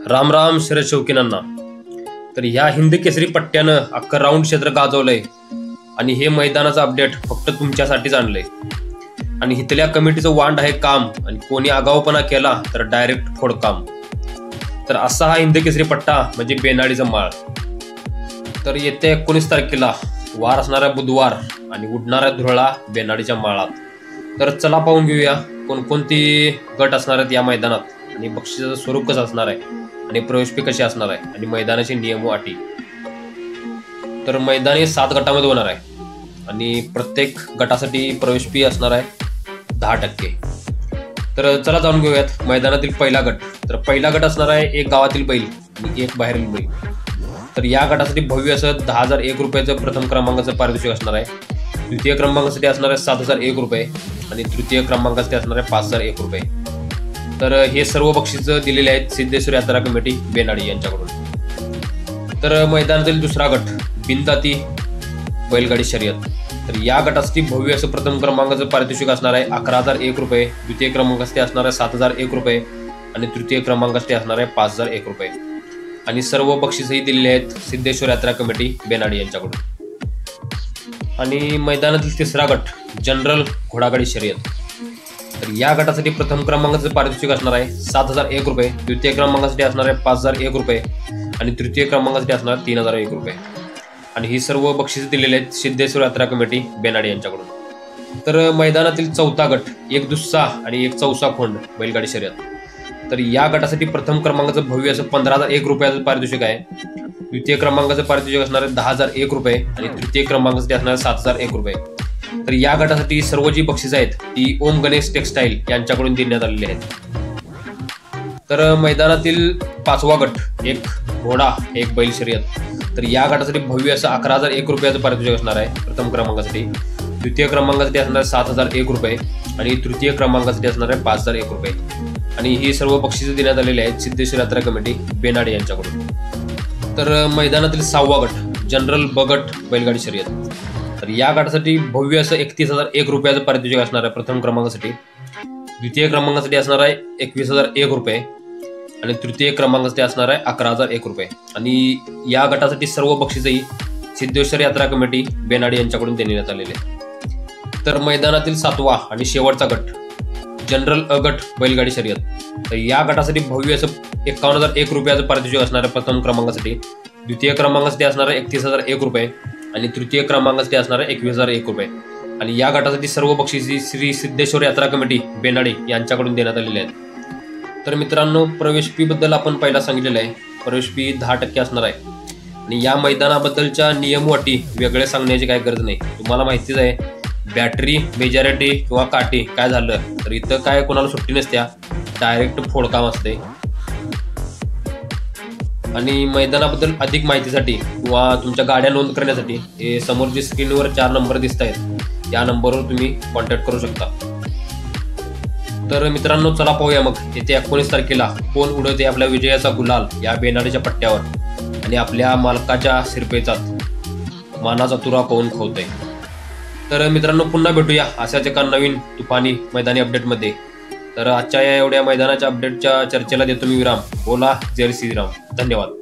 राम राम शरद शौकीनांना. तर ह्या हिंद केसरी पट्ट्यानं अख्खं राऊंड क्षेत्र गाजवलंय आणि हे मैदानाचं अपडेट फक्त तुमच्यासाठीच आणलंय. आणि इथल्या कमिटीचं वांड आहे काम आणि कोणी आगाऊपणा केला तर डायरेक्ट फोडकाम. तर असा हा हिंद केसरी पट्टा म्हणजे बेनाडीचा माळ. तर येत्या 19 तारखेला वार असणारा बुधवार आणि उडणारा धुरळा बेनाडीच्या माळात. तर चला पाहून घेऊया कोणकोणती गट असणार आहेत या मैदानात आणि बक्षिसाचं स्वरूप कसं असणार आहे आणि प्रवेश फी कशी असणार आहे आणि मैदानाचे नियम व अटी. तर मैदान हे 7 गटामध्ये होणार आहे आणि प्रत्येक गटासाठी प्रवेश फी असणार आहे 10%. तर चला जाणून घेऊयात मैदानातील पहिला गट. तर पहिला गट असणार आहे एक गावातील बैल आणि एक बाहेरील बैल. तर या गटासाठी भव्य असं 10,001 रुपयाचं प्रथम क्रमांकाचं पारितोषिक असणार आहे. द्वितीय क्रमांकासाठी असणार आहे 7,001 रुपये आणि तृतीय क्रमांकासाठी असणार आहे 5,001 रुपये. तर हे सर्व बक्षीस दिलेले आहेत सिद्धेश्वर यात्रा कमिटी बेनाडी यांच्याकडून. तर मैदानातील दुसरा गट बिनदाती बैलगाडी शर्यत. तर या गटासाठी भव्य असं प्रथम क्रमांकाचं पारितोषिक असणार आहे 11,001 रुपये. द्वितीय क्रमांकासाठी असणार आहे 7,001 रुपये आणि तृतीय क्रमांकासाठी असणार आहे 5,001 रुपये. आणि सर्व बक्षीसही दिलेले आहेत सिद्धेश्वर यात्रा कमिटी बेनाडी यांच्याकडून. आणि मैदानातील तिसरा गट जनरल घोडागाडी शर्यत. तर या गटासाठी प्रथम क्रमांकाचं पारितोषिक असणार आहे 7,001 रुपये. द्वितीय क्रमांकासाठी असणार आहे 5,001 रुपये आणि तृतीय क्रमांकासाठी असणार 3,001 रुपये. आणि ही सर्व बक्षीस दिलेले आहेत सिद्धेश्वर यात्रा कमिटी बेनाडी यांच्याकडून. तर मैदानातील चौथा गट एक दुस्सा आणि एक चौसा खोंड बैलगाडी शर्यत. तर या गटासाठी प्रथम क्रमांकाचं भव्य असं 15,001 रुपयाचं पारितोषिक आहे. द्वितीय क्रमांकाचं पारितोषिक असणार आहे 10,001 रुपये आणि तृतीय क्रमांकासाठी असणार आहे 7,001 रुपये. तर या गटासाठी सर्व जी बक्षीस आहेत ती ओम गणेश टेक्सटाईल यांच्याकडून देण्यात आलेली आहेत. तर मैदानातील पाचवा गट एक घोडा एक बैल शर्यत. तर या गटासाठी भव्य असं 11,001 रुपयाचं पारितोषिक असणार आहे प्रथम क्रमांकासाठी. द्वितीय क्रमांकासाठी असणार आहे 7,001 रुपये आणि तृतीय क्रमांकासाठी असणार आहे 5,001 रुपये. आणि ही सर्व बक्षिसे देण्यात आलेली आहेत सिद्धेश्वर यात्रा कमिटी बेनाडी यांच्याकडून. तर मैदानातील 6वा गट जनरल बगट बैलगाडी शर्यत. तर या गटासाठी भव्य असं 31,001 रुपयाचं पारितोषिक असणार आहे प्रथम क्रमांकासाठी. द्वितीय क्रमांकासाठी असणार आहे 21,001 रुपये आणि तृतीय क्रमांकासाठी असणार आहे 11,001 रुपये. आणि या गटासाठी सर्व बक्षीसही सिद्धेश्वर यात्रा कमिटी बेनाडी यांच्याकडून देण्यात आलेले. तर मैदानातील 7वा आणि शेवटचा गट जनरल अ गट बैलगाडी शर्यत. तर या गटासाठी भव्य असं 51,001 रुपयाचं पारितोषिक असणार आहे प्रथम क्रमांकासाठी. द्वितीय क्रमांकासाठी असणार आहे 31,001 रुपये आणि तृतीय क्रमांकासाठी असणार आहे 21,001 रुपये. आणि या गटासाठी सर्व बक्षिसी श्री सिद्धेश्वर यात्रा कमिटी बेनाडी यांच्याकडून देण्यात आलेले आहेत. तर मित्रांनो प्रवेश फी बद्दल आपण पहिला सांगितलेलं आहे. प्रवेश फी 10% असणार आहे. आणि या मैदानाबद्दलच्या नियम व अटी वेगळे सांगण्याची काही गरज नाही. तुम्हाला माहितीच आहे बॅटरी मेजॉरिटी किंवा काठी काय झालं तर इथं काय कोणाला सुट्टी नसत्या, डायरेक्ट फोडकाम असते. आणि मैदानाबद्दल अधिक माहितीसाठी किंवा तुमच्या गाड्या नोंद करण्यासाठी हे समोर जे स्क्रीनवर 4 नंबर दिसत आहेत या नंबरवर तुम्ही कॉन्टॅक्ट करू शकता. तर मित्रांनो चला पाहूया मग येत्या 19 तारखेला कोण उडवते आपल्या विजयाचा गुलाल या बेनाडीच्या पट्ट्यावर आणि आपल्या मालकाच्या सिरपेचात मानाचा तुरा पाहून खोवतोय. तर मित्रांनो पुन्हा भेटूया अशाच एका नवीन तुफानी मैदानी अपडेटमध्ये. तर आजच्या या एवढ्या मैदानाच्या अपडेटच्या चर्चेला देतो मी विराम. बोला जय श्रीराम. धन्यवाद.